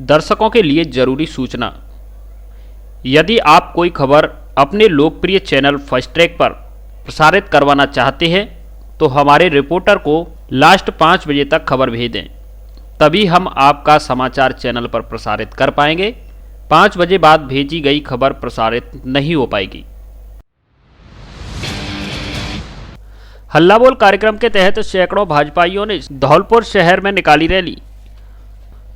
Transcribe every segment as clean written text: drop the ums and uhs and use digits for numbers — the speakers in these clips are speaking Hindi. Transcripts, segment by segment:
दर्शकों के लिए जरूरी सूचना। यदि आप कोई खबर अपने लोकप्रिय चैनल फर्स्ट ट्रैक पर प्रसारित करवाना चाहते हैं तो हमारे रिपोर्टर को लास्ट 5 बजे तक खबर भेजें, तभी हम आपका समाचार चैनल पर प्रसारित कर पाएंगे। 5 बजे बाद भेजी गई खबर प्रसारित नहीं हो पाएगी। हल्ला बोल कार्यक्रम के तहत सैकड़ों भाजपाइयों ने धौलपुर शहर में निकाली रैली।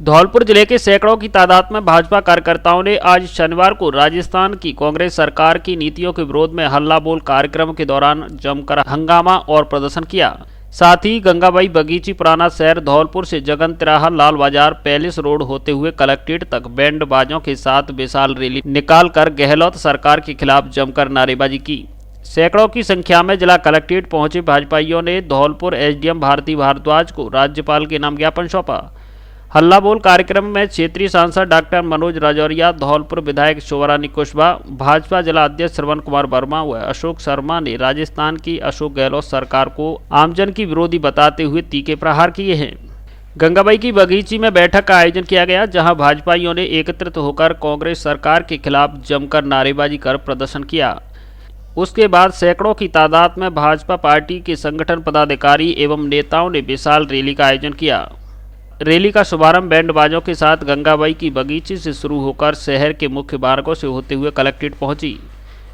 धौलपुर जिले के सैकड़ों की तादाद में भाजपा कार्यकर्ताओं ने आज शनिवार को राजस्थान की कांग्रेस सरकार की नीतियों के विरोध में हल्ला बोल कार्यक्रम के दौरान जमकर हंगामा और प्रदर्शन किया। साथ ही गंगाबाई बगीची, पुराना शहर धौलपुर से जगन तिराहा, लाल बाजार, पैलेस रोड होते हुए कलेक्ट्रेट तक बैंड बाजों के साथ विशाल रैली निकालकर गहलोत सरकार के खिलाफ जमकर नारेबाजी की। सैकड़ों की संख्या में जिला कलेक्ट्रेट पहुंचे भाजपाइयों ने धौलपुर एसडीएम भारती भारद्वाज को राज्यपाल के नाम ज्ञापन सौंपा। हल्ला बोल कार्यक्रम में क्षेत्रीय सांसद डॉक्टर मनोज राजौरिया, धौलपुर विधायक शोभारानी कुशवाहा, भाजपा जिला अध्यक्ष श्रवण कुमार वर्मा व अशोक शर्मा ने राजस्थान की अशोक गहलोत सरकार को आमजन की विरोधी बताते हुए तीखे प्रहार किए हैं। गंगाबाई की बगीची में बैठक का आयोजन किया गया, जहां भाजपाइयों ने एकत्रित होकर कांग्रेस सरकार के खिलाफ जमकर नारेबाजी कर प्रदर्शन किया। उसके बाद सैकड़ों की तादाद में भाजपा पार्टी के संगठन पदाधिकारी एवं नेताओं ने विशाल रैली का आयोजन किया। रैली का शुभारंभ बैंड बाजों के साथ गंगाबाई की बगीचे से शुरू होकर शहर के मुख्य मार्गों से होते हुए कलेक्ट्रेट पहुंची,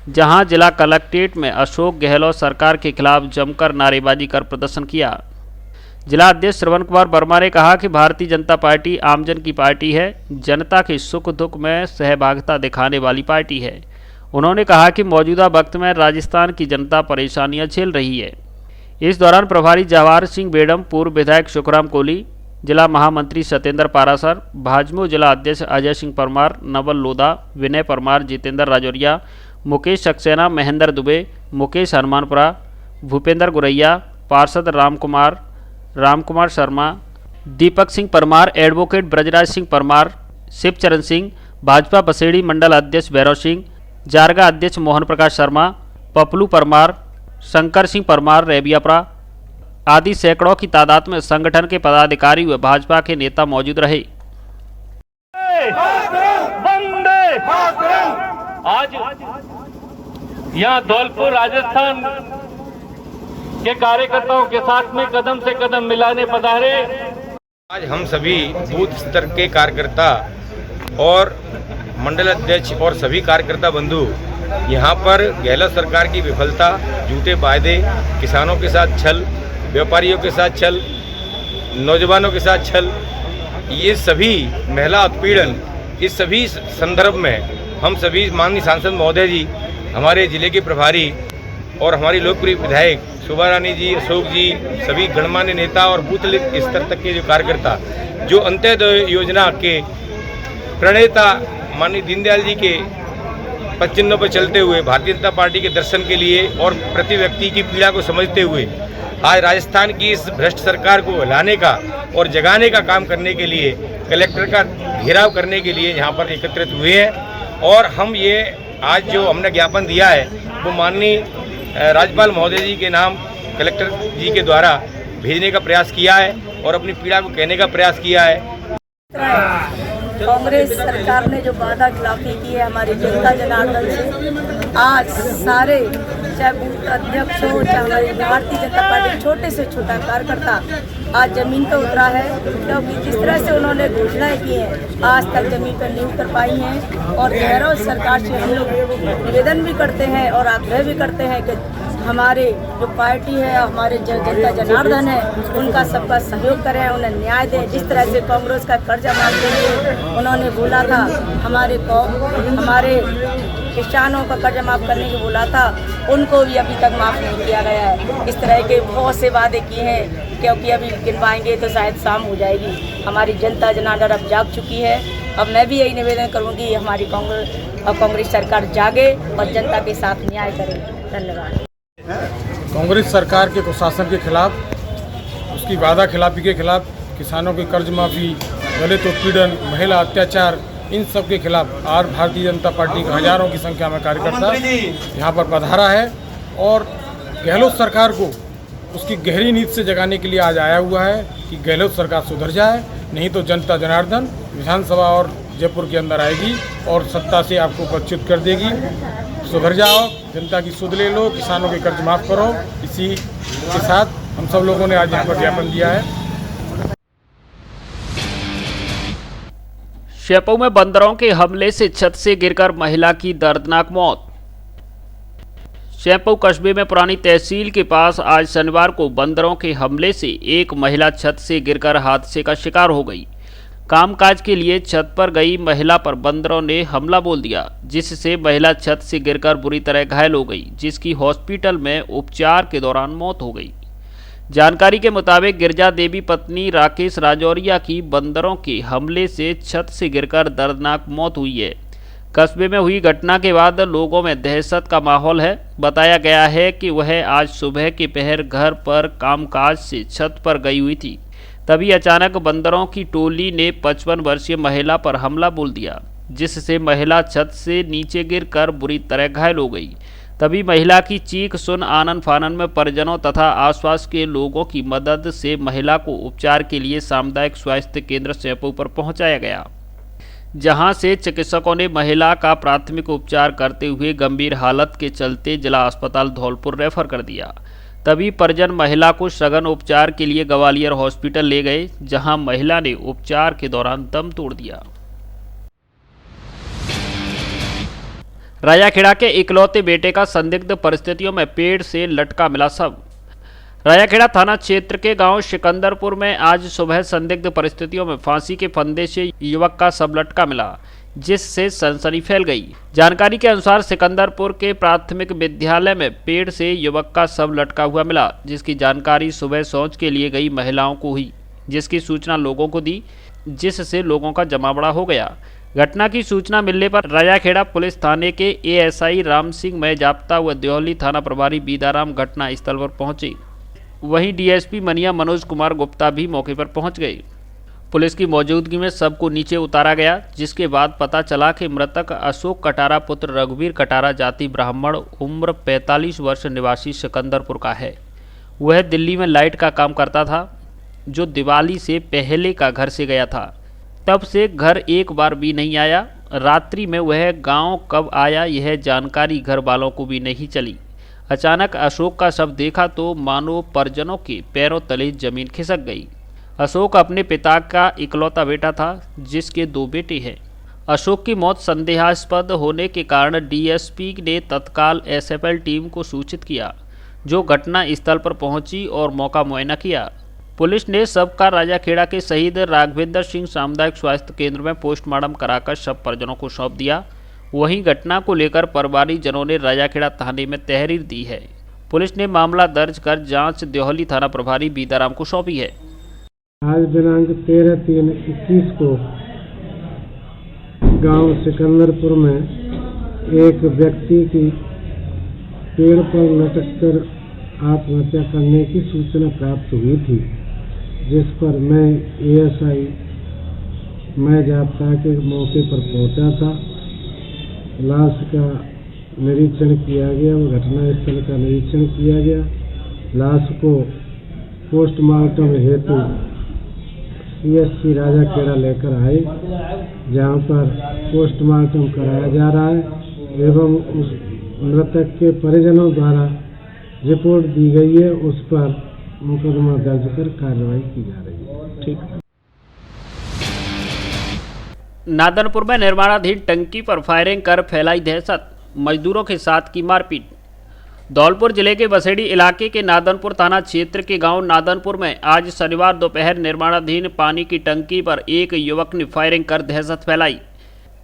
जहां जिला कलेक्ट्रेट में अशोक गहलोत सरकार के खिलाफ जमकर नारेबाजी कर प्रदर्शन किया। जिला अध्यक्ष श्रवण कुमार वर्मा ने कहा कि भारतीय जनता पार्टी आमजन की पार्टी है, जनता के सुख दुख में सहभागिता दिखाने वाली पार्टी है। उन्होंने कहा कि मौजूदा वक्त में राजस्थान की जनता परेशानियां झेल रही है। इस दौरान प्रभारी जवाहर सिंह बेडम, पूर्व विधायक सुखराम कोहली, जिला महामंत्री सत्येंद्र पारासर, भाजपा जिला अध्यक्ष अजय सिंह परमार, नवल लोधा, विनय परमार, जितेंद्र राजौरिया, मुकेश सक्सेना, महेंद्र दुबे, मुकेश हनुमानपुरा, भूपेंद्र गुरैया, पार्षद रामकुमार शर्मा, दीपक सिंह परमार, एडवोकेट ब्रजराज सिंह परमार, शिवचरण सिंह, भाजपा बसेड़ी मंडल अध्यक्ष भैरव सिंह, जारगा अध्यक्ष मोहन प्रकाश शर्मा, पपलू परमार, शंकर सिंह परमार, रेबियापरा आदि सैकड़ों की तादाद में संगठन के पदाधिकारी व भाजपा के नेता मौजूद रहे। आज यहाँ धौलपुर राजस्थान के कार्यकर्ताओं के साथ में कदम से कदम मिलाने पधारे। आज हम सभी बूथ स्तर के कार्यकर्ता और मंडल अध्यक्ष और सभी कार्यकर्ता बंधु यहाँ पर गहलोत सरकार की विफलता, झूठे वायदे, किसानों के साथ छल, व्यापारियों के साथ छल, नौजवानों के साथ छल, ये सभी महिला उत्पीड़न, इस सभी संदर्भ में हम सभी माननीय सांसद महोदय जी, हमारे जिले के प्रभारी और हमारी लोकप्रिय विधायक शोभारानी जी, अशोक जी, सभी गणमान्य नेता और बूथ स्तर तक के जो कार्यकर्ता, जो अंत्योदय योजना के प्रणेता माननीय दीनदयाल जी के पद चिन्हों पर चलते हुए भारतीय जनता पार्टी के दर्शन के लिए और प्रति व्यक्ति की पीड़ा को समझते हुए आज राजस्थान की इस भ्रष्ट सरकार को हिलाने का और जगाने का काम करने के लिए कलेक्टर का घेराव करने के लिए यहाँ पर एकत्रित हुए हैं। और हम ये आज जो हमने ज्ञापन दिया है वो माननीय राज्यपाल महोदय जी के नाम कलेक्टर जी के द्वारा भेजने का प्रयास किया है और अपनी पीड़ा को कहने का प्रयास किया है। कांग्रेस सरकार ने जो वादा खिलाफी की है हमारी जनता जनार्दन से, आज सारे चाहे बूथ अध्यक्ष हो, चाहे हमारी भारतीय जनता पार्टी छोटे से छोटा कार्यकर्ता आज जमीन पर उतरा है, क्योंकि जिस तरह से उन्होंने घोषणाएं की हैं आज तक जमीन पर नहीं उतर पाई हैं। और गहलोत सरकार से हम लोग निवेदन भी करते हैं और आग्रह भी करते हैं कि हमारे जो पार्टी है, हमारे जनता जनार्दन है, उनका सबका सहयोग करें, उन्हें न्याय दें। जिस तरह से कांग्रेस का कर्जा माफ के लिए उन्होंने बोला था, हमारे किसानों का कर्जा माफ करने को बोला था, उनको भी अभी तक माफ नहीं किया गया है। इस तरह के बहुत से वादे किए हैं, क्योंकि अभी गिनवाएंगे तो शायद शाम हो जाएगी। हमारी जनता जनार्दन अब जाग चुकी है। अब मैं भी यही निवेदन करूँगी, हमारी कांग्रेस सरकार जागे और जनता के साथ न्याय करे। धन्यवाद। कांग्रेस सरकार के कुशासन के खिलाफ, उसकी वादा खिलाफी के खिलाफ, किसानों की कर्ज माफी, दलित उत्पीड़न, महिला अत्याचार, इन सब के खिलाफ आज भारतीय जनता पार्टी का हजारों की संख्या में कार्यकर्ता यहाँ पर पधारा है और गहलोत सरकार को उसकी गहरी नींद से जगाने के लिए आज आया हुआ है कि गहलोत सरकार सुधर जाए, नहीं तो जनता जनार्दन विधानसभा और जयपुर के अंदर आएगी और सत्ता से आपको पदच्युत कर देगी। सुधर जाओ, जनता की सुध ले लो, किसानों के कर्ज माफ़ करो। इसी के साथ हम सब लोगों ने आज यहाँ पर ज्ञापन दिया है। शेपऊ में बंदरों के हमले से छत से गिरकर महिला की दर्दनाक मौत। शेपऊ कस्बे में पुरानी तहसील के पास आज शनिवार को बंदरों के हमले से एक महिला छत से गिरकर हादसे का शिकार हो गई। कामकाज के लिए छत पर गई महिला पर बंदरों ने हमला बोल दिया, जिससे महिला छत से गिरकर बुरी तरह घायल हो गई, जिसकी हॉस्पिटल में उपचार के दौरान मौत हो गई। जानकारी के मुताबिक गिरजा देवी पत्नी राकेश राजौरिया की बंदरों के हमले से छत से गिरकर दर्दनाक मौत हुई है। कस्बे में हुई घटना के बाद लोगों में दहशत का माहौल है। बताया गया है कि वह आज सुबह के पहर घर पर कामकाज से छत पर गई हुई थी, तभी अचानक बंदरों की टोली ने 55 वर्षीय महिला पर हमला बोल दिया, जिससे महिला छत से नीचे गिरकर बुरी तरह घायल हो गई। तभी महिला की चीख सुन आनन फानन में परिजनों तथा आसपास के लोगों की मदद से महिला को उपचार के लिए सामुदायिक स्वास्थ्य केंद्र शेपऊ पर पहुंचाया गया, जहां से चिकित्सकों ने महिला का प्राथमिक उपचार करते हुए गंभीर हालत के चलते जिला अस्पताल धौलपुर रेफर कर दिया। तभी परिजन महिला को सघन उपचार के लिए ग्वालियर हॉस्पिटल ले गए, जहां महिला ने उपचार के दौरान दम तोड़ दिया। रायाखेड़ा के इकलौते बेटे का संदिग्ध परिस्थितियों में पेड़ से लटका मिला शव। रायाखेड़ा थाना क्षेत्र के गांव सिकंदरपुर में आज सुबह संदिग्ध परिस्थितियों में फांसी के फंदे से युवक का शव लटका मिला, जिससे सनसनी फैल गई। जानकारी के अनुसार सिकंदरपुर के प्राथमिक विद्यालय में पेड़ से युवक का शव लटका हुआ मिला, जिसकी जानकारी सुबह शौच के लिए गई महिलाओं को हुई, जिसकी सूचना लोगों को दी, जिससे लोगों का जमावड़ा हो गया। घटना की सूचना मिलने पर रायाखेड़ा पुलिस थाने के एएसआई राम सिंह में जाप्ता व देहली थाना प्रभारी बीदाराम घटना स्थल पर पहुंचे। वहीं डीएसपी मनिया मनोज कुमार गुप्ता भी मौके पर पहुंच गए। पुलिस की मौजूदगी में शव को नीचे उतारा गया, जिसके बाद पता चला कि मृतक अशोक कटारा पुत्र रघुवीर कटारा जाति ब्राह्मण उम्र 45 वर्ष निवासी सिकंदरपुर का है। वह दिल्ली में लाइट का काम करता था, जो दिवाली से पहले का घर से गया था। तब से घर एक बार भी नहीं आया। रात्रि में वह गांव कब आया यह जानकारी घर वालों को भी नहीं चली। अचानक अशोक का शव देखा तो मानो परिजनों के पैरों तले जमीन खिसक गई। अशोक अपने पिता का इकलौता बेटा था, जिसके 2 बेटे हैं। अशोक की मौत संदेहास्पद होने के कारण डीएसपी ने तत्काल एसएफएल टीम को सूचित किया, जो घटना स्थल पर पहुंची और मौका मुआयना किया। पुलिस ने शव का राजाखेड़ा के शहीद राघवेंद्र सिंह सामुदायिक स्वास्थ्य केंद्र में पोस्टमार्टम कराकर शव परिजनों को सौंप दिया। वहीं घटना को लेकर परिवारीजनों ने राजाखेड़ा थाने में तहरीर दी है। पुलिस ने मामला दर्ज कर जांच देहली थाना प्रभारी बीदाराम को सौंपी है। आज दिनांक 13/3/21 को गांव सिकंदरपुर में एक व्यक्ति की पेड़ पर लटककर आत्महत्या करने की सूचना प्राप्त हुई थी, जिस पर मैं एएसआई मैं जाप्ता के मौके पर पहुंचा था। लाश का निरीक्षण किया गया, घटनास्थल का निरीक्षण किया गया। लाश को पोस्टमार्टम हेतु सीएचसी राजाखेड़ा लेकर आए, जहां पर पोस्टमार्टम कराया जा रहा है एवं उस मृतक के परिजनों द्वारा रिपोर्ट दी गई है, उस पर मुकदमा दर्ज कर कार्रवाई की जा रही है। ठीक। नादनपुर में निर्माणाधीन टंकी पर फायरिंग कर फैलाई दहशत, मजदूरों के साथ की मारपीट। धौलपुर जिले के बसेड़ी इलाके के नादनपुर थाना क्षेत्र के गांव नादनपुर में आज शनिवार दोपहर निर्माणाधीन पानी की टंकी पर एक युवक ने फायरिंग कर दहशत फैलाई,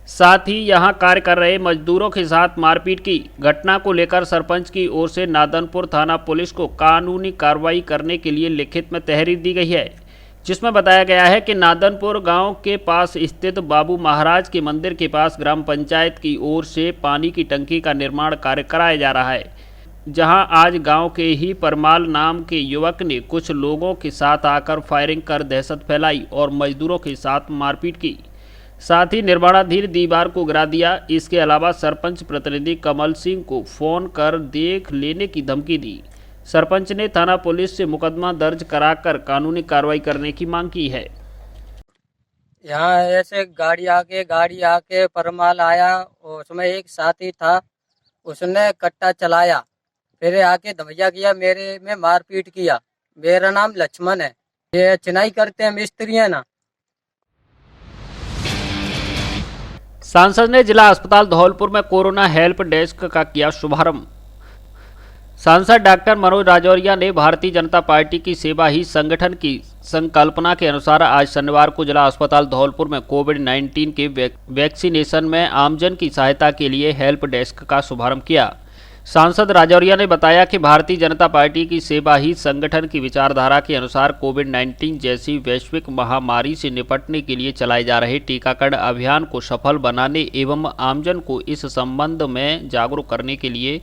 साथ ही यहां कार्य कर रहे मजदूरों के साथ मारपीट की। घटना को लेकर सरपंच की ओर से नादनपुर थाना पुलिस को कानूनी कार्रवाई करने के लिए लिखित में तहरीर दी गई है, जिसमें बताया गया है कि नादनपुर गांव के पास स्थित बाबू महाराज के मंदिर के पास ग्राम पंचायत की ओर से पानी की टंकी का निर्माण कार्य कराया जा रहा है, जहां आज गांव के ही परमाल नाम के युवक ने कुछ लोगों के साथ आकर फायरिंग कर दहशत फैलाई और मजदूरों के साथ मारपीट की, साथ ही निर्माणाधीन दीवार को गिरा दिया। इसके अलावा सरपंच प्रतिनिधि कमल सिंह को फोन कर देख लेने की धमकी दी। सरपंच ने थाना पुलिस से मुकदमा दर्ज कराकर कानूनी कार्रवाई करने की मांग की है। यहाँ ऐसे गाड़ी आके परमाल आया, उसमें एक साथी था, उसने कट्टा चलाया, फिर आके धमैया किया, मेरे में मारपीट किया। मेरा नाम लक्ष्मण है, ये चिनाई करते हैं मिस्त्री है ना। सांसद ने जिला अस्पताल धौलपुर में कोरोना हेल्प डेस्क का किया शुभारंभ। सांसद डॉक्टर मनोज राजौरिया ने भारतीय जनता पार्टी की सेवा ही संगठन की संकल्पना के अनुसार आज शनिवार को जिला अस्पताल धौलपुर में कोविड-19 के वैक्सीनेशन में आमजन की सहायता के लिए हेल्प डेस्क का शुभारंभ किया। सांसद राजौरिया ने बताया कि भारतीय जनता पार्टी की सेवा ही संगठन की विचारधारा के अनुसार कोविड-19 जैसी वैश्विक महामारी से निपटने के लिए चलाए जा रहे टीकाकरण अभियान को सफल बनाने एवं आमजन को इस संबंध में जागरूक करने के लिए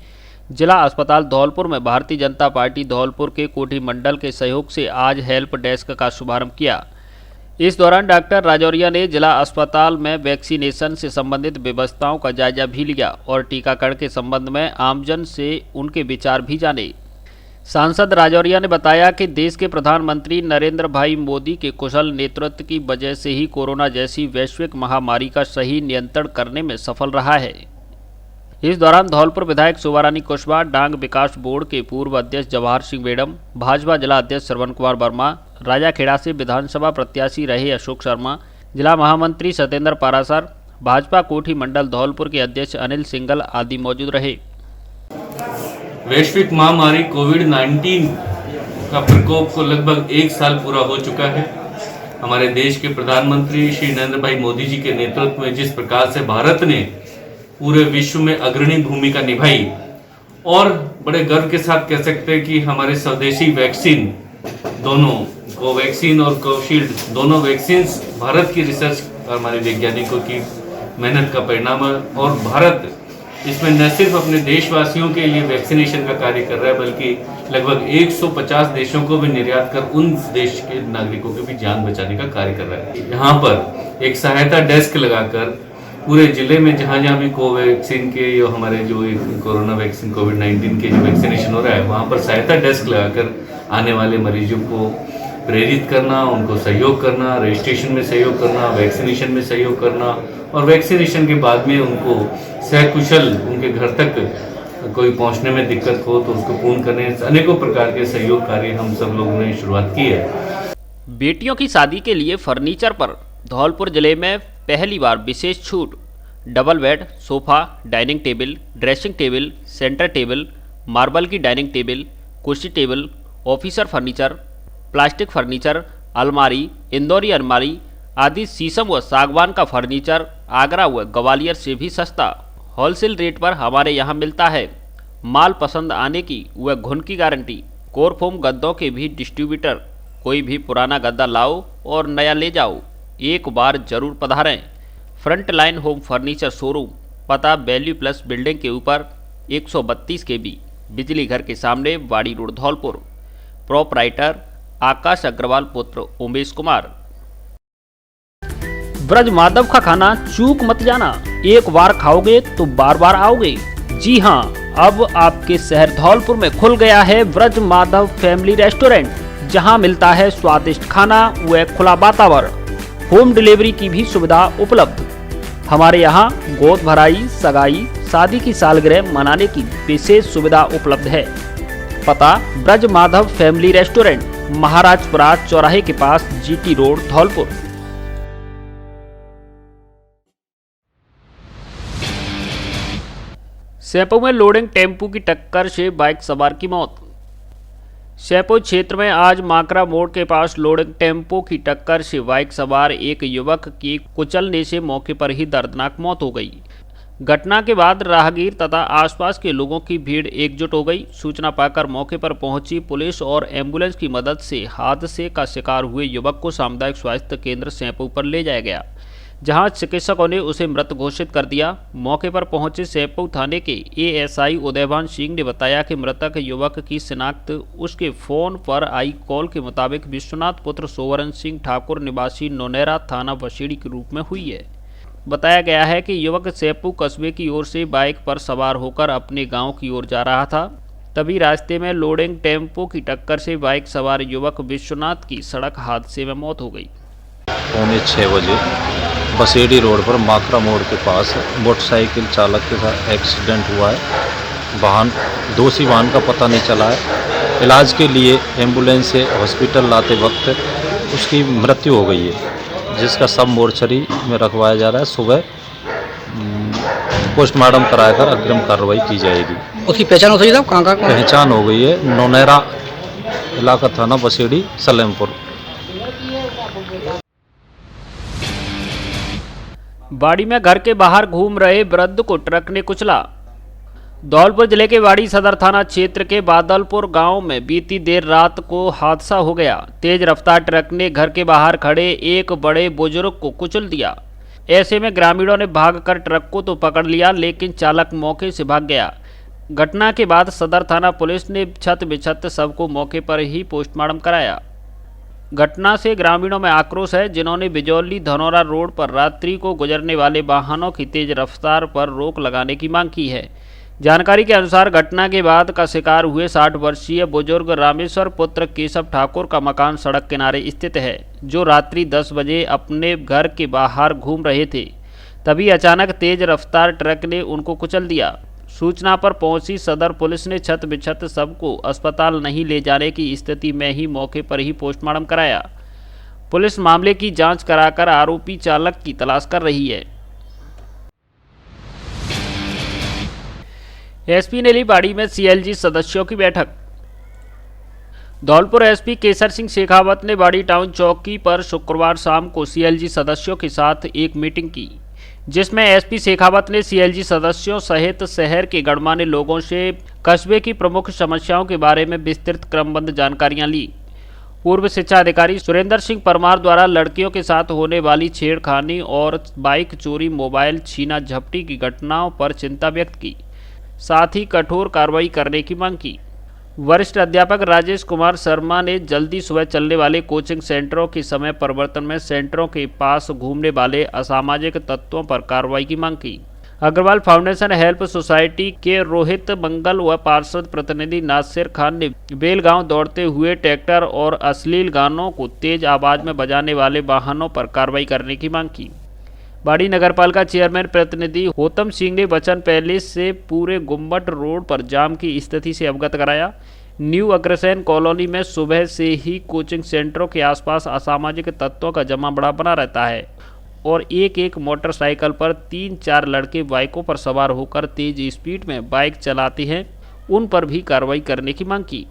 जिला अस्पताल धौलपुर में भारतीय जनता पार्टी धौलपुर के कोठी मंडल के सहयोग से आज हेल्प डेस्क का शुभारंभ किया। इस दौरान डॉक्टर राजौरिया ने जिला अस्पताल में वैक्सीनेशन से संबंधित व्यवस्थाओं का जायजा भी लिया और टीकाकरण के संबंध में आमजन से उनके विचार भी जाने। सांसद राजौरिया ने बताया कि देश के प्रधानमंत्री नरेंद्र भाई मोदी के कुशल नेतृत्व की वजह से ही कोरोना जैसी वैश्विक महामारी का सही नियंत्रण करने में सफल रहा है। इस दौरान धौलपुर विधायक शोभारानी कुशवाहा, डांग विकास बोर्ड के पूर्व अध्यक्ष जवाहर सिंह मेडम, भाजपा जिला अध्यक्ष श्रवण कुमार वर्मा, राजाखेड़ा से विधानसभा प्रत्याशी रहे अशोक शर्मा, जिला महामंत्री सत्येंद्र पारासर, भाजपा कोठी मंडल धौलपुर के अध्यक्ष अनिल सिंगल आदि मौजूद रहे। वैश्विक महामारी कोविड-19 का प्रकोप को लगभग 1 साल पूरा हो चुका है। हमारे देश के प्रधानमंत्री श्री नरेंद्र भाई मोदी जी के नेतृत्व में जिस प्रकार से भारत ने पूरे विश्व में अग्रणी भूमिका निभाई और बड़े गर्व के साथ कह सकते हैं कि हमारे स्वदेशी वैक्सीन दोनों कोवैक्सीन और कोविशील्ड दोनों वैक्सीन भारत की रिसर्च और हमारे वैज्ञानिकों की मेहनत का परिणाम है और भारत इसमें न सिर्फ अपने देशवासियों के लिए वैक्सीनेशन का कार्य कर रहा है बल्कि लगभग 150 देशों को भी निर्यात कर उन देश के नागरिकों की भी जान बचाने का कार्य कर रहा है। यहाँ पर एक सहायता डेस्क लगाकर पूरे जिले में जहाँ जहाँ भी कोवैक्सीन के जो हमारे जो कोरोना वैक्सीन कोविड-19 के जो वैक्सीनेशन हो रहा है वहाँ पर सहायता डेस्क लगाकर आने वाले मरीजों को प्रेरित करना, उनको सहयोग करना, रजिस्ट्रेशन में सहयोग करना, वैक्सीनेशन में सहयोग करना और वैक्सीनेशन के बाद में उनको सकुशल उनके घर तक कोई पहुँचने में दिक्कत हो तो उसको पूर्ण करने अनेकों प्रकार के सहयोग कार्य हम सब लोगों ने शुरुआत की है। बेटियों की शादी के लिए फर्नीचर पर धौलपुर जिले में पहली बार विशेष छूट। Double bed, sofa, dining table, dressing table, centre table, marble की डाइनिंग टेबल, कुर्सी table, officer furniture, plastic furniture, अलमारी, इंदौरी अलमारी आदि शीशम व सागवान का फर्नीचर आगरा व ग्वालियर से भी सस्ता होलसेल रेट पर हमारे यहाँ मिलता है। माल पसंद आने की व घुन की गारंटी। कोरफोम गद्दों के भी डिस्ट्रीब्यूटर। कोई भी पुराना गद्दा लाओ और नया ले जाओ, एक बार जरूर पधारें। Front line home furniture showroom, पता वैल्यू प्लस बिल्डिंग के ऊपर 132 KB, बिजली घर के सामने, वाड़ी रोड, धौलपुर। प्रोपराइटर आकाश अग्रवाल पुत्र उमेश कुमार। ब्रज माधव का खाना चूक मत जाना, एक बार खाओगे तो बार बार आओगे। जी हाँ, अब आपके शहर धौलपुर में खुल गया है ब्रज माधव फैमिली रेस्टोरेंट, जहां मिलता है स्वादिष्ट खाना व खुला वातावरण। होम डिलीवरी की भी सुविधा उपलब्ध। हमारे यहाँ गोद भराई, सगाई, शादी की सालगिरह मनाने की विशेष सुविधा उपलब्ध है। पता ब्रज माधव फैमिली रेस्टोरेंट, महाराजपुरा चौराहे के पास, GT रोड, धौलपुर। सैंपो में लोडिंग टेम्पू की टक्कर से बाइक सवार की मौत। सैंपो क्षेत्र में आज माकरा मोड़ के पास लोडिंग टेम्पो की टक्कर से बाइक सवार एक युवक की कुचलने से मौके पर ही दर्दनाक मौत हो गई। घटना के बाद राहगीर तथा आसपास के लोगों की भीड़ एकजुट हो गई। सूचना पाकर मौके पर पहुंची पुलिस और एम्बुलेंस की मदद से हादसे का शिकार हुए युवक को सामुदायिक स्वास्थ्य केंद्र सैंपो पर ले जाया गया, जहां चिकित्सकों ने उसे मृत घोषित कर दिया। मौके पर पहुंचे सैंपो थाने के ASI उदयभान सिंह ने बताया कि मृतक युवक की शिनाख्त उसके फोन पर आई कॉल के मुताबिक विश्वनाथ पुत्र सोवरन सिंह ठाकुर निवासी नोनेरा थाना वसीड़ी के रूप में हुई है। बताया गया है कि युवक सैंपो कस्बे की ओर से बाइक पर सवार होकर अपने गांव की ओर जा रहा था। तभी रास्ते में लोडिंग टेम्पो की टक्कर से बाइक सवार युवक विश्वनाथ की सड़क हादसे में मौत हो गई। 6:45 बजे बसेड़ी रोड पर माखरा मोड़ के पास मोटरसाइकिल चालक के साथ एक्सीडेंट हुआ है। दोषी वाहन का पता नहीं चला है। इलाज के लिए एम्बुलेंस से हॉस्पिटल लाते वक्त उसकी मृत्यु हो गई है, जिसका सब मोर्चरी में रखवाया जा रहा है। सुबह पोस्टमार्टम कराकर अग्रिम कार्रवाई की जाएगी। उसकी पहचान हो गई था, कहाँ पहचान हो गई है। नौनेरा इलाका थाना बसेड़ी सलेमपुर। बाड़ी में घर के बाहर घूम रहे वृद्ध को ट्रक ने कुचला। धौलपुर जिले के बाड़ी सदर थाना क्षेत्र के बादलपुर गांव में बीती देर रात को हादसा हो गया। तेज रफ्तार ट्रक ने घर के बाहर खड़े एक बड़े बुजुर्ग को कुचल दिया। ऐसे में ग्रामीणों ने भागकर ट्रक को तो पकड़ लिया, लेकिन चालक मौके से भाग गया। घटना के बाद सदर थाना पुलिस ने छत बिछत शव को मौके पर ही पोस्टमार्टम कराया। घटना से ग्रामीणों में आक्रोश है, जिन्होंने बिजौली धनौरा रोड पर रात्रि को गुजरने वाले वाहनों की तेज रफ्तार पर रोक लगाने की मांग की है। जानकारी के अनुसार घटना के बाद का शिकार हुए 60 वर्षीय बुजुर्ग रामेश्वर पुत्र केशव ठाकुर का मकान सड़क किनारे स्थित है, जो रात्रि 10 बजे अपने घर के बाहर घूम रहे थे। तभी अचानक तेज रफ्तार ट्रक ने उनको कुचल दिया। सूचना पर पहुंची सदर पुलिस ने छत बिछत शव को अस्पताल नहीं ले जाने की स्थिति में ही मौके पर ही पोस्टमार्टम कराया। पुलिस मामले की जांच कराकर आरोपी चालक की तलाश कर रही है। एसपी ने ली बाड़ी में सीएलजी सदस्यों की बैठक। धौलपुर एसपी केसर सिंह शेखावत ने बाड़ी टाउन चौकी पर शुक्रवार शाम को सीएलजी सदस्यों के साथ एक मीटिंग की, जिसमें एसपी शेखावत ने सीएलजी सदस्यों सहित शहर के गणमान्य लोगों से कस्बे की प्रमुख समस्याओं के बारे में विस्तृत क्रमबद्ध जानकारियां ली। पूर्व शिक्षा अधिकारी सुरेंद्र सिंह परमार द्वारा लड़कियों के साथ होने वाली छेड़खानी और बाइक चोरी, मोबाइल छीना झपटी की घटनाओं पर चिंता व्यक्त की, साथ ही कठोर कार्रवाई करने की मांग की। वरिष्ठ अध्यापक राजेश कुमार शर्मा ने जल्दी सुबह चलने वाले कोचिंग सेंटरों के समय परिवर्तन में सेंटरों के पास घूमने वाले असामाजिक तत्वों पर कार्रवाई की मांग की। अग्रवाल फाउंडेशन हेल्प सोसाइटी के रोहित मंगल व पार्षद प्रतिनिधि नासिर खान ने बेलगांव दौड़ते हुए ट्रैक्टर और अश्लील गानों को तेज आवाज में बजाने वाले वाहनों पर कार्रवाई करने की मांग की। बाड़ी नगरपालिका चेयरमैन प्रतिनिधि होतम सिंह ने बच्चन पैलेस से पूरे गुम्बट रोड पर जाम की स्थिति से अवगत कराया। न्यू अग्रसेन कॉलोनी में सुबह से ही कोचिंग सेंटरों के आसपास असामाजिक तत्वों का जमा बड़ा बना रहता है और एक मोटरसाइकिल पर 3-4 लड़के बाइकों पर सवार होकर तेज स्पीड में बाइक चलाते हैं। उन पर भी कार्रवाई करने की मांग की।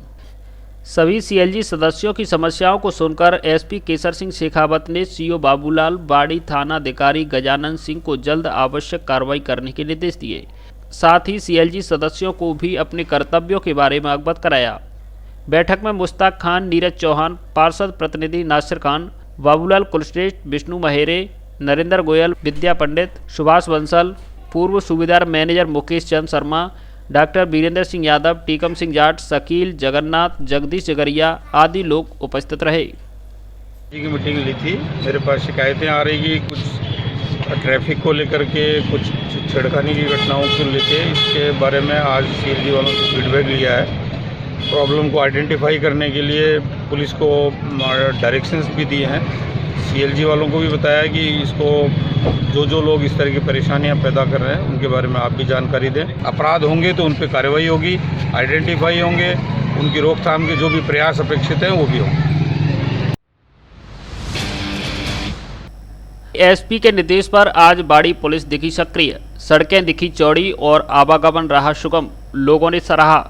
सभी सीएलजी सदस्यों की समस्याओं को सुनकर एसपी केसर सिंह शेखावत ने सीओ बाबूलाल, बाड़ी थाना अधिकारी गजानन सिंह को जल्द आवश्यक कार्रवाई करने के निर्देश दिए। साथ ही सीएलजी सदस्यों को भी अपने कर्तव्यों के बारे में अवगत कराया। बैठक में मुश्ताक खान, नीरज चौहान, पार्षद प्रतिनिधि नासिर खान, बाबूलाल कुलश्रेष्ठ, विष्णु महेरे, नरेंद्र गोयल, विद्या पंडित, सुभाष बंसल, पूर्व सूबेदार मैनेजर मुकेश चंद शर्मा, डॉक्टर वीरेंद्र सिंह यादव, टीकम सिंह जाट, शकील, जगन्नाथ, जगदीश जगरिया आदि लोग उपस्थित रहे। की मीटिंग ली थी। मेरे पास शिकायतें आ रही कि कुछ ट्रैफिक को लेकर के कुछ छेड़खानी की घटनाओं को लेकर, इसके बारे में आज सीएलजी वालों से फीडबैक लिया है। प्रॉब्लम को आइडेंटिफाई करने के लिए पुलिस को डायरेक्शंस भी दिए हैं। सीएलजी वालों को भी बताया कि इसको जो लोग इस तरह की परेशानियां पैदा कर रहे हैं उनके बारे में आप भी जानकारी दें। अपराध होंगे तो उन पर कार्रवाई होगी, आइडेंटिफाई होंगे, उनकी रोकथाम के जो भी प्रयास अपेक्षित हैं वो भी होंगे। एसपी के निर्देश पर आज बाड़ी पुलिस दिखी सक्रिय, सड़कें दिखी चौड़ी और आवागमन रहा सुगम, लोगों ने सराहा।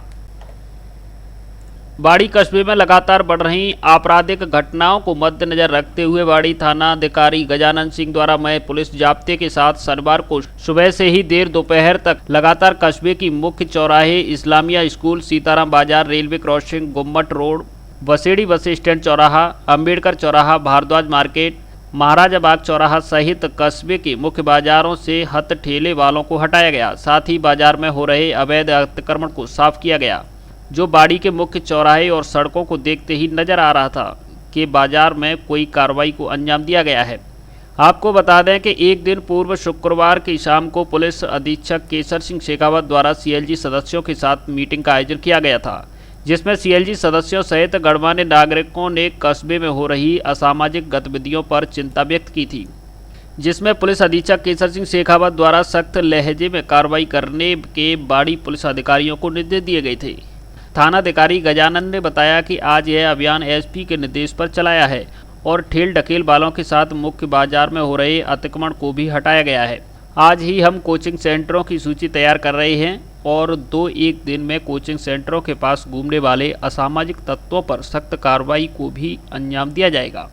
बाड़ी कस्बे में लगातार बढ़ रही आपराधिक घटनाओं को मद्देनजर रखते हुए बाड़ी थाना अधिकारी गजानन सिंह द्वारा मैं पुलिस जाब्ते के साथ शनिवार को सुबह से ही देर दोपहर तक लगातार कस्बे की मुख्य चौराहे, इस्लामिया स्कूल, सीताराम बाजार, railway crossing, Gumbat road, Basedi bus stand चौराहा, अम्बेडकर चौराहा, भारद्वाज मार्केट, महाराजा बाग चौराहा सहित कस्बे के मुख्य बाजारों से हथ ठेले वालों को हटाया गया। साथ ही बाजार में हो रहे अवैध अतिक्रमण को साफ किया गया, जो बाड़ी के मुख्य चौराहे और सड़कों को देखते ही नजर आ रहा था कि बाजार में कोई कार्रवाई को अंजाम दिया गया है। आपको बता दें कि एक दिन पूर्व शुक्रवार की शाम को पुलिस अधीक्षक केसर सिंह शेखावत द्वारा सीएलजी सदस्यों के साथ मीटिंग का आयोजन किया गया था, जिसमें सीएलजी सदस्यों सहित गणमान्य नागरिकों ने कस्बे में हो रही असामाजिक गतिविधियों पर चिंता व्यक्त की थी, जिसमें पुलिस अधीक्षक केसर सिंह शेखावत द्वारा सख्त लहजे में कार्रवाई करने के बाड़ी पुलिस अधिकारियों को निर्देश दिए गए थे। थानाधिकारी गजानन ने बताया कि आज यह अभियान एसपी के निर्देश पर चलाया है और ठेल ढकेल वालों के साथ मुख्य बाजार में हो रहे अतिक्रमण को भी हटाया गया है। आज ही हम कोचिंग सेंटरों की सूची तैयार कर रहे हैं और 2-1 दिन में कोचिंग सेंटरों के पास घूमने वाले असामाजिक तत्वों पर सख्त कार्रवाई को भी अंजाम दिया जाएगा।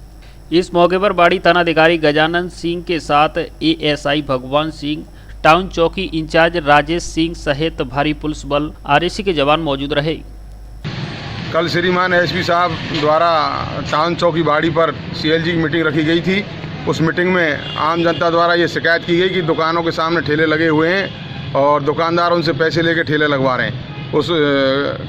इस मौके पर बाड़ी थानाधिकारी गजानन सिंह के साथ एएसआई भगवान सिंह, टाउन चौकी इंचार्ज राजेश सिंह सहित भारी पुलिस बल आरएसी के जवान मौजूद रहे। कल श्रीमान एसपी साहब द्वारा टाउन चौकी बाड़ी पर सीएलजी की मीटिंग रखी गई थी। उस मीटिंग में आम जनता द्वारा ये शिकायत की गई कि दुकानों के सामने ठेले लगे हुए हैं और दुकानदार उनसे पैसे लेकर ठेले लगवा रहे हैं। उस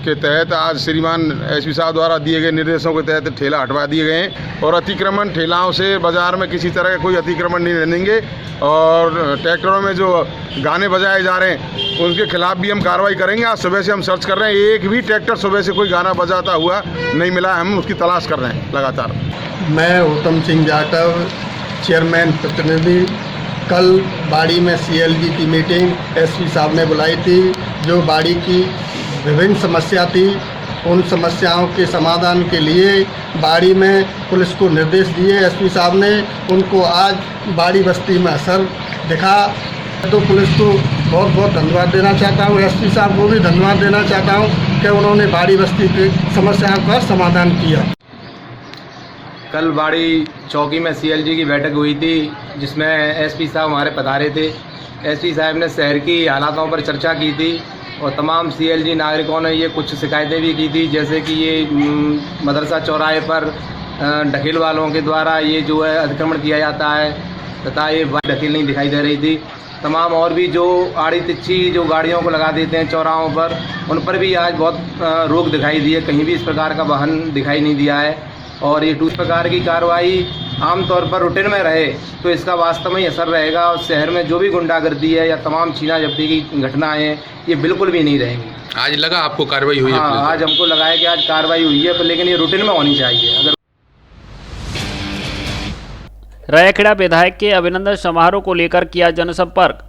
के तहत आज श्रीमान एसपी साहब द्वारा दिए गए निर्देशों के तहत ठेला हटवा दिए गए हैं और अतिक्रमण ठेलाओं से बाज़ार में किसी तरह का कोई अतिक्रमण नहीं रहने देंगे और ट्रैक्टरों में जो गाने बजाए जा रहे हैं उनके खिलाफ भी हम कार्रवाई करेंगे। आज सुबह से हम सर्च कर रहे हैं, एक भी ट्रैक्टर सुबह से कोई गाना बजाता हुआ नहीं मिला, हम उसकी तलाश कर रहे हैं लगातार। मैं उत्तम सिंह जाटव, चेयरमैन प्रतिनिधि। कल बाड़ी में सीएलजी की मीटिंग एसपी साहब ने बुलाई थी। जो बाड़ी की विभिन्न समस्या थी उन समस्याओं के समाधान के लिए बाड़ी में पुलिस को निर्देश दिए एसपी साहब ने। उनको आज बाड़ी बस्ती में असर दिखा। तो पुलिस को बहुत बहुत धन्यवाद देना चाहता हूँ, एसपी साहब को भी धन्यवाद देना चाहता हूँ कि उन्होंने बाड़ी बस्ती की समस्याओं का समाधान किया। कल बाड़ी चौकी में सीएलजी की बैठक हुई थी जिसमें एसपी साहब हमारे पधारे थे। एसपी साहब ने शहर की हालातों पर चर्चा की थी और तमाम सीएलजी नागरिकों ने ये कुछ शिकायतें भी की थी, जैसे कि ये मदरसा चौराहे पर ढकेल वालों के द्वारा ये जो है अतिक्रमण किया जाता है तथा ये ढकेल नहीं दिखाई दे रही थी। तमाम और भी जो आड़ी तिच्ची जो गाड़ियों को लगा देते हैं चौराहों पर, उन पर भी आज बहुत रोक दिखाई दी है। कहीं भी इस प्रकार का वाहन दिखाई नहीं दिया है और ये इस प्रकार की कार्रवाई आमतौर पर रूटीन में रहे तो इसका वास्तव में असर रहेगा और शहर में जो भी गुंडागर्दी है या तमाम छीना झपटी की घटनाएं हैं ये बिल्कुल भी नहीं रहेंगी। आज लगा आपको कार्रवाई हुई है? हाँ, आज हमको लगा है कि आज कार्रवाई हुई है, लेकिन ये रूटीन में होनी चाहिए। अगर रैयाखेड़ा विधायक के अभिनंदन समारोह को लेकर किया जनसंपर्क।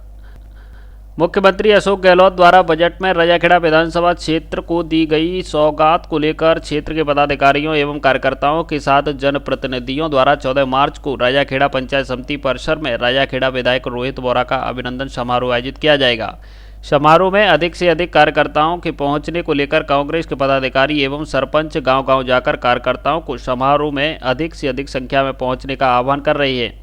मुख्यमंत्री अशोक गहलोत द्वारा बजट में रैयाखेड़ा विधानसभा क्षेत्र को दी गई सौगात को लेकर क्षेत्र के पदाधिकारियों एवं कार्यकर्ताओं के साथ जनप्रतिनिधियों द्वारा 14 मार्च को रैयाखेड़ा पंचायत समिति परिसर में रैयाखेड़ा विधायक रोहित बोरा का अभिनंदन समारोह आयोजित किया जाएगा। समारोह में अधिक से अधिक कार्यकर्ताओं के पहुंचने को लेकर कांग्रेस के पदाधिकारी एवं सरपंच गांव-गांव जाकर कार्यकर्ताओं को समारोह में अधिक से अधिक संख्या में पहुंचने का आह्वान कर रही है।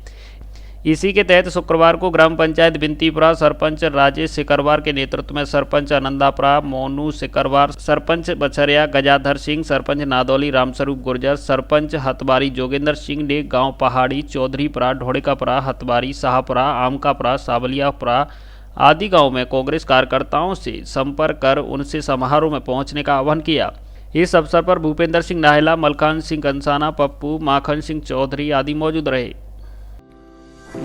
इसी के तहत शुक्रवार को ग्राम पंचायत बिनतीपुरा सरपंच राजेश सिकरवार के नेतृत्व में सरपंच आनंदापुरा, मोनू सिकरवार, सरपंच बछरिया गजाधर सिंह, सरपंच नादौली रामस्वरूप गुर्जर, सरपंच हतबारी जोगेंद्र सिंह ने गांव पहाड़ी, चौधरीपुरा, ढोड़ेकापुरा, हतबारी, शाहपुरा, आमकापुरा, सावलियापुरा आदि गांव में कांग्रेस कार्यकर्ताओं से संपर्क कर उनसे समारोह में पहुंचने का आह्वान किया। इस अवसर पर भूपेंद्र सिंह नाहला, मलखान सिंह कंसाना, पप्पू, माखन सिंह चौधरी आदि मौजूद रहे।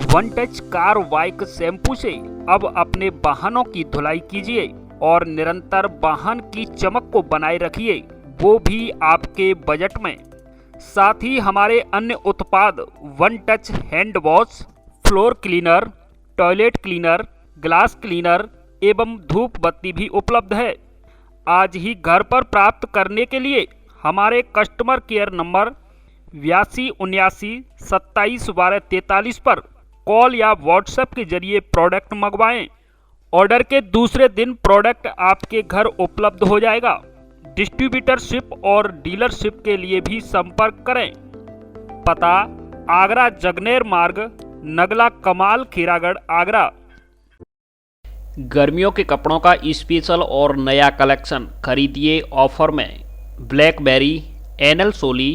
One touch car bike shampoo से अब अपने वाहनों की धुलाई कीजिए और निरंतर वाहन की चमक को बनाए रखिए, वो भी आपके बजट में। साथ ही हमारे अन्य उत्पाद one touch hand wash, floor cleaner, toilet cleaner, glass cleaner एवं धूप बत्ती भी उपलब्ध है। आज ही घर पर प्राप्त करने के लिए हमारे कस्टमर केयर नंबर 8279 27 12 43 पर कॉल या व्हाट्सएप के जरिए प्रोडक्ट मंगवाएं। ऑर्डर के दूसरे दिन प्रोडक्ट आपके घर उपलब्ध हो जाएगा। डिस्ट्रीब्यूटरशिप और डीलरशिप के लिए भी संपर्क करें। पता आगरा जगनेर मार्ग, नगला कमाल, खीरागढ़, आगरा। गर्मियों के कपड़ों का स्पेशल और नया कलेक्शन खरीदिए ऑफर में। ब्लैकबेरी, एनएल सोली,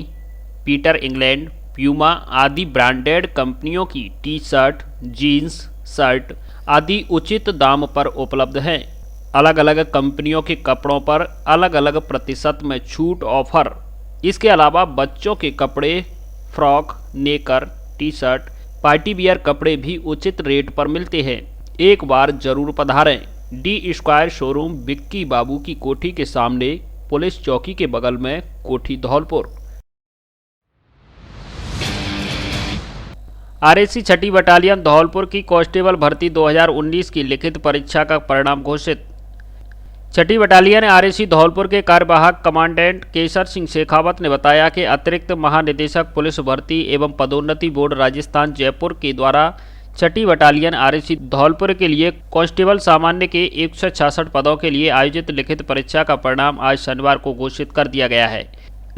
पीटर इंग्लैंड, प्यूमा आदि ब्रांडेड कंपनियों की टी शर्ट, जीन्स, शर्ट आदि उचित दाम पर उपलब्ध हैं। अलग अलग कंपनियों के कपड़ों पर अलग अलग प्रतिशत में छूट ऑफर। इसके अलावा बच्चों के कपड़े, फ्रॉक, नेकर, टी शर्ट पार्टी वियर कपड़े भी उचित रेट पर मिलते हैं। एक बार जरूर पधारें। डी स्क्वायर शोरूम विक्की बाबू की कोठी के सामने, पुलिस चौकी के बगल में, कोठी धौलपुर। आरएसी छठी बटालियन धौलपुर की कांस्टेबल भर्ती 2019 की लिखित परीक्षा का परिणाम घोषित। छठी बटालियन आरएसी धौलपुर के कार्यवाहक कमांडेंट केसर सिंह शेखावत ने बताया कि अतिरिक्त महानिदेशक पुलिस भर्ती एवं पदोन्नति बोर्ड राजस्थान जयपुर के द्वारा छठी बटालियन आरएसी धौलपुर के लिए कांस्टेबल सामान्य के 166 पदों के लिए आयोजित लिखित परीक्षा का परिणाम आज शनिवार को घोषित कर दिया गया है।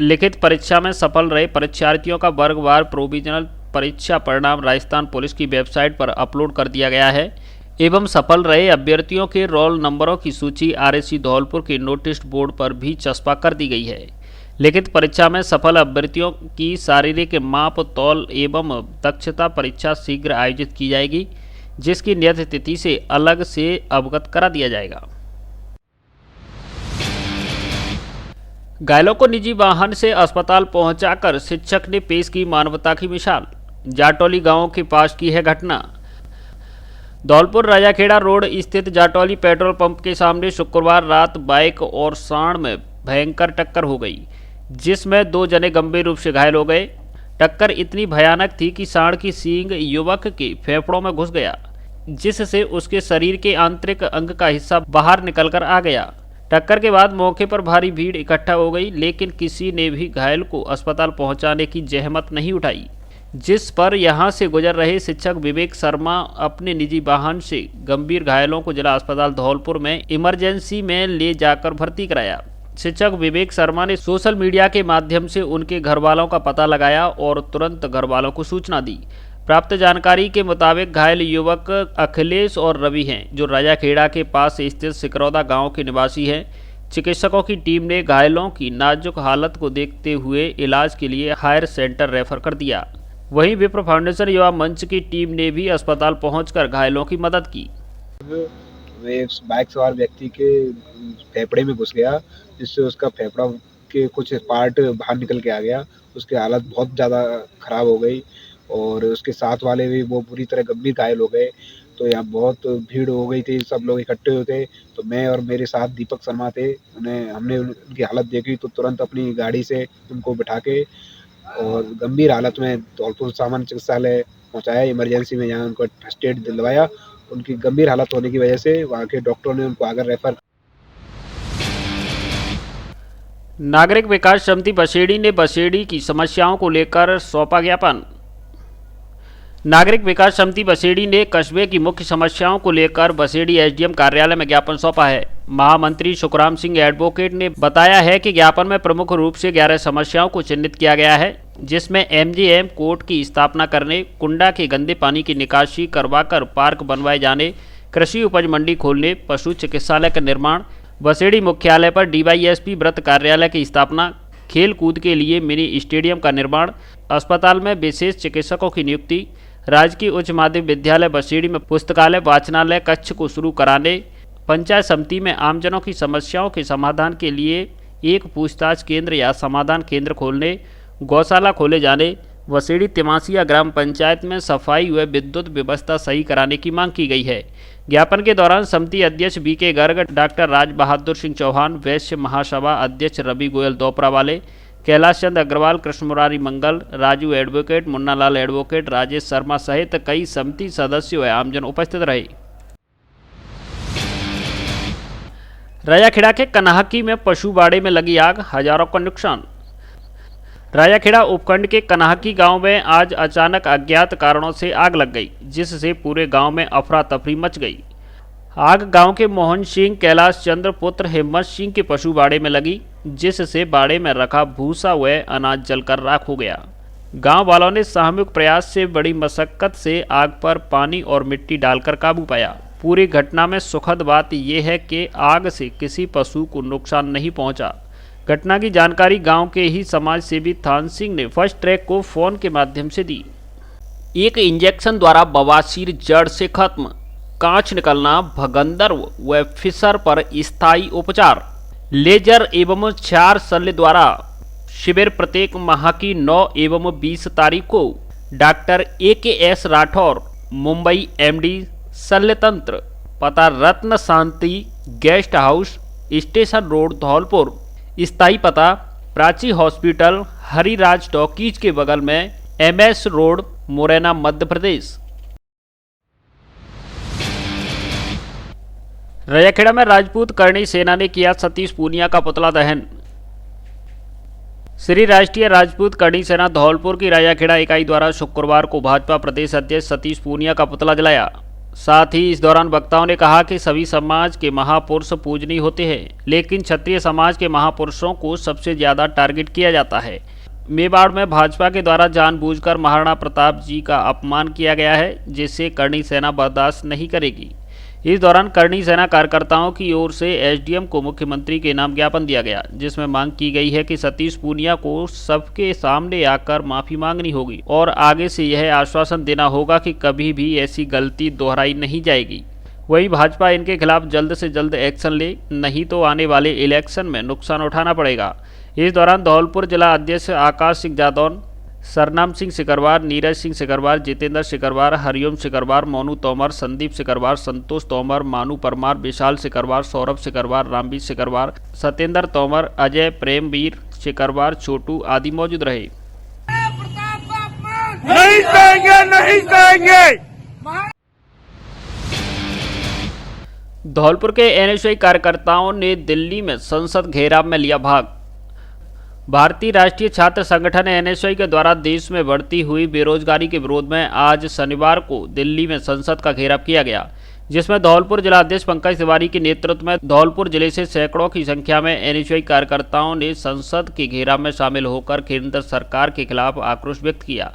लिखित परीक्षा में सफल रहे परीक्षार्थियों का वर्गवार प्रोविजनल परीक्षा परिणाम राजस्थान पुलिस की वेबसाइट पर अपलोड कर दिया गया है एवं सफल रहे अभ्यर्थियों के रोल नंबरों की सूची आरएसी धौलपुर के नोटिस बोर्ड पर भी चस्पा कर दी गई है। लिखित परीक्षा में सफल अभ्यर्थियों की शारीरिक माप तौल एवं दक्षता परीक्षा शीघ्र आयोजित की जाएगी, जिसकी नियत तिथि से अलग से अवगत करा दिया जाएगा। घायलों को निजी वाहन से अस्पताल पहुंचाकर शिक्षक ने पेश की मानवता की मिसाल। जाटौली गांव के पास की है घटना। धौलपुर राजाखेड़ा रोड स्थित जाटौली पेट्रोल पंप के सामने शुक्रवार रात बाइक और सांड में भयंकर टक्कर हो गई, जिसमें 2 जने गंभीर रूप से घायल हो गए। टक्कर इतनी भयानक थी कि सांड की सींग युवक के फेफड़ों में घुस गया, जिससे उसके शरीर के आंतरिक अंग का हिस्सा बाहर निकलकर आ गया। टक्कर के बाद मौके पर भारी भीड़ इकट्ठा हो गई, लेकिन किसी ने भी घायल को अस्पताल पहुंचाने की जहमत नहीं उठाई, जिस पर यहां से गुजर रहे शिक्षक विवेक शर्मा अपने निजी वाहन से गंभीर घायलों को जिला अस्पताल धौलपुर में इमरजेंसी में ले जाकर भर्ती कराया। शिक्षक विवेक शर्मा ने सोशल मीडिया के माध्यम से उनके घर वालों का पता लगाया और तुरंत घर वालों को सूचना दी। प्राप्त जानकारी के मुताबिक घायल युवक अखिलेश और रवि हैं, जो राजाखेड़ा के पास स्थित सिकरौदा गांव के निवासी हैं। चिकित्सकों की टीम ने घायलों की नाजुक हालत को देखते हुए इलाज के लिए हायर सेंटर रेफर कर दिया। वहीं विप्र फाउंडेशन युवा मंच की टीम ने भी अस्पताल पहुंचकर घायलों की मदद की। वे बाइक सवार व्यक्ति के फेफड़े में घुस गया, जिससे उसका फेफड़ा के कुछ पार्ट बाहर निकल के आ गया। उसकी हालत बहुत ज़्यादा खराब हो गई और उसके साथ वाले भी वो पूरी तरह गंभीर घायल हो गए। तो यहाँ बहुत भीड़ हो गई थी, सब लोग इकट्ठे हुए थे। तो मैं और मेरे साथ दीपक शर्मा थे, हमने उनकी हालत देखी तो तुरंत अपनी गाड़ी से उनको बिठा के और गंभीर हालत में धौलपुर सामान्य चिकित्सालय पहुँचाया इमरजेंसी में, जहाँ उनको फर्स्ट एड दिलवाया। उनकी गंभीर हालत होने की वजह से वहाँ के डॉक्टरों ने उनको आगे रेफर। नागरिक विकास समिति बसेड़ी ने बसेड़ी की समस्याओं को लेकर सौंपा ज्ञापन। नागरिक विकास समिति बसेड़ी ने कस्बे की मुख्य समस्याओं को लेकर बसेड़ी एसडीएम कार्यालय में ज्ञापन सौंपा है। महामंत्री सुखराम सिंह एडवोकेट ने बताया है कि ज्ञापन में प्रमुख रूप से 11 समस्याओं को चिन्हित किया गया है, जिसमें एमजीएम कोर्ट की स्थापना करने, कुंडा के गंदे पानी की निकासी करवाकर पार्क बनवाए जाने, कृषि उपज मंडी खोलने, पशु चिकित्सालय का निर्माण, बसेड़ी मुख्यालय पर डीवाईएसपी व्रत कार्यालय की स्थापना, खेल कूद के लिए मिनी स्टेडियम का निर्माण, अस्पताल में विशेष चिकित्सकों की नियुक्ति, राजकीय उच्च माध्यमिक विद्यालय बसेड़ी में पुस्तकालय वाचनालय कक्ष को शुरू कराने, पंचायत समिति में आमजनों की समस्याओं के समाधान के लिए एक पूछताछ केंद्र या समाधान केंद्र खोलने, गौशाला खोले जाने, बसेड़ी तिमासिया ग्राम पंचायत में सफाई व विद्युत व्यवस्था सही कराने की मांग की गई है। ज्ञापन के दौरान समिति अध्यक्ष बीके गर्ग, डॉक्टर राज बहादुर सिंह चौहान, वैश्य महासभा अध्यक्ष रवि गोयल दोपरा वाले, कैलाश चंद अग्रवाल, कृष्ण मुरारी मंगल, राजू एडवोकेट, मुन्नालाल एडवोकेट, राजेश शर्मा सहित कई समिति सदस्य व आमजन उपस्थित रहे। राजाखेड़ा के कन्हाकी में पशु बाड़े में लगी आग, हजारों का नुकसान। राजाखेड़ा उपखंड के कन्हाकी गांव में आज अचानक अज्ञात कारणों से आग लग गई, जिससे पूरे गांव में अफरा तफरी मच गई। आग गांव के मोहन सिंह, कैलाश चंद्र पुत्र हिम्मत सिंह के पशु बाड़े में लगी, जिससे बाड़े में रखा भूसा व अनाज जलकर राख हो गया। गांव वालों ने सामूहिक प्रयास से बड़ी मशक्कत से आग पर पानी और मिट्टी डालकर काबू पाया। पूरी घटना में सुखद बात यह है कि आग से किसी पशु को नुकसान नहीं पहुंचा। घटना की जानकारी गांव के ही समाज सेवी थान सिंह ने फर्स्ट ट्रैक को फोन के माध्यम से दी। एक इंजेक्शन द्वारा बवासीर जड़ से खत्म, कांच निकलना, भगंदर व फिसर पर स्थायी उपचार, लेजर एवं 4 शल्य द्वारा शिविर प्रत्येक माह की 9 एवं 20 तारीख को doctor AKS Rathore, Mumbai MD, शल्यतंत्र, पता Ratna Shanti guest house, station road Dholpur, स्थायी पता प्राची हॉस्पिटल, हरिराज टॉकीज के बगल में, MS रोड, मुरैना, मध्य प्रदेश। रैयाखेड़ा में राजपूत करणी सेना ने किया सतीश पूनिया का पुतला दहन। श्री राष्ट्रीय राजपूत करणी सेना धौलपुर की रैयाखेड़ा इकाई द्वारा शुक्रवार को भाजपा प्रदेश अध्यक्ष सतीश पूनिया का पुतला जलाया। साथ ही इस दौरान वक्ताओं ने कहा कि सभी समाज के महापुरुष पूजनीय होते हैं, लेकिन क्षत्रिय समाज के महापुरुषों को सबसे ज्यादा टारगेट किया जाता है। मेवाड़ में भाजपा के द्वारा जानबूझकर महाराणा प्रताप जी का अपमान किया गया है, जिसे करणी सेना बर्दाश्त नहीं करेगी। इस दौरान करणी सेना कार्यकर्ताओं की ओर से SDM को मुख्यमंत्री के नाम ज्ञापन दिया गया, जिसमें मांग की गई है कि सतीश पूनिया को सबके सामने आकर माफी मांगनी होगी और आगे से यह आश्वासन देना होगा कि कभी भी ऐसी गलती दोहराई नहीं जाएगी। वहीं भाजपा इनके खिलाफ जल्द से जल्द एक्शन ले, नहीं तो आने वाले इलेक्शन में नुकसान उठाना पड़ेगा। इस दौरान धौलपुर जिला अध्यक्ष आकाश सिंह जादौन, सरनाम सिंह सिकरवार, नीरज सिंह सिकरवार, जितेंद्र सिकरवार, हरिओम सिकरवार, मोनू तोमर, संदीप सिकरवार, संतोष तोमर, मानू परमार, विशाल सिकरवार, सौरभ सिकरवार, रामवीर सिकरवार, सत्येंद्र तोमर, अजय, प्रेमवीर सिकरवार, छोटू आदि मौजूद रहे। नहीं देंगे, नहीं देंगे। धौलपुर के NSY कार्यकर्ताओं ने दिल्ली में संसद घेराव में लिया भाग। भारतीय राष्ट्रीय छात्र संगठन NSY के द्वारा देश में बढ़ती हुई बेरोजगारी के विरोध में आज शनिवार को दिल्ली में संसद का घेराव किया गया, जिसमें धौलपुर जिला अध्यक्ष पंकज तिवारी के नेतृत्व में धौलपुर जिले से सैकड़ों की संख्या में NSY कार्यकर्ताओं ने संसद के घेराव में शामिल होकर केंद्र सरकार के खिलाफ आक्रोश व्यक्त किया।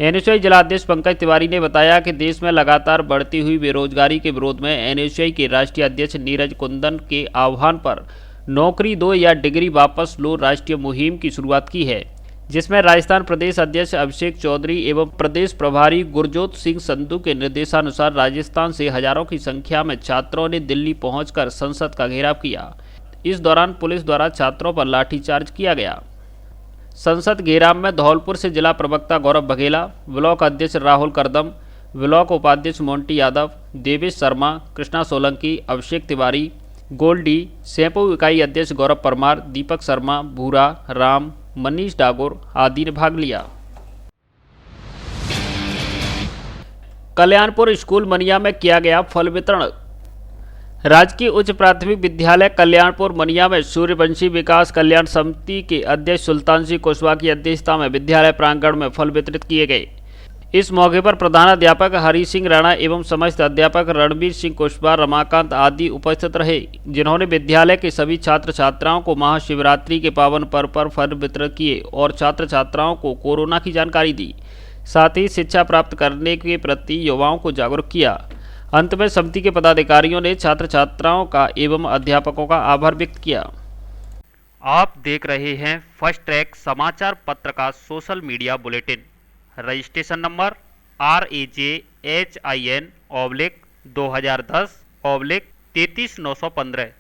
NSY जिला अध्यक्ष पंकज तिवारी ने बताया कि देश में लगातार बढ़ती हुई बेरोजगारी के विरोध में NSY के राष्ट्रीय अध्यक्ष नीरज कुंदन के आह्वान पर नौकरी दो या डिग्री वापस लो राष्ट्रीय मुहिम की शुरुआत की है, जिसमें राजस्थान प्रदेश अध्यक्ष अभिषेक चौधरी एवं प्रदेश प्रभारी गुरजोत सिंह संधू के निर्देशानुसार राजस्थान से हजारों की संख्या में छात्रों ने दिल्ली पहुंचकर संसद का घेराव किया। इस दौरान पुलिस द्वारा छात्रों पर लाठीचार्ज किया गया। संसद घेराव में धौलपुर से जिला प्रवक्ता गौरव बघेला, ब्लॉक अध्यक्ष राहुल करदम, ब्लॉक उपाध्यक्ष मोंटी यादव, देवेश शर्मा, कृष्णा सोलंकी, अभिषेक तिवारी, गोल्डी, सेंपू इकाई अध्यक्ष गौरव परमार, दीपक शर्मा, भूरा, राम, मनीष डागोर आदि ने भाग लिया। कल्याणपुर स्कूल मनिया में किया गया फल वितरण। राजकीय उच्च प्राथमिक विद्यालय कल्याणपुर मनिया में सूर्यवंशी विकास कल्याण समिति के अध्यक्ष सुल्तान सिंह कुशवाहा की अध्यक्षता में विद्यालय प्रांगण में फल वितरित किए गए। इस मौके पर प्रधानाध्यापक हरि सिंह राणा एवं समस्त अध्यापक रणबीर सिंह कुशवाहा, रमाकांत आदि उपस्थित रहे, जिन्होंने विद्यालय के सभी छात्र छात्राओं को महाशिवरात्रि के पावन पर्व पर फल वितरण किए और छात्र छात्राओं को कोरोना की जानकारी दी। साथ ही शिक्षा प्राप्त करने के प्रति युवाओं को जागरूक किया। अंत में समिति के पदाधिकारियों ने छात्र छात्राओं का एवं अध्यापकों का आभार व्यक्त किया। आप देख रहे हैं फर्स्ट ट्रैक समाचार पत्र का social media bulletin. Registration number RAJHIN/2010/33915।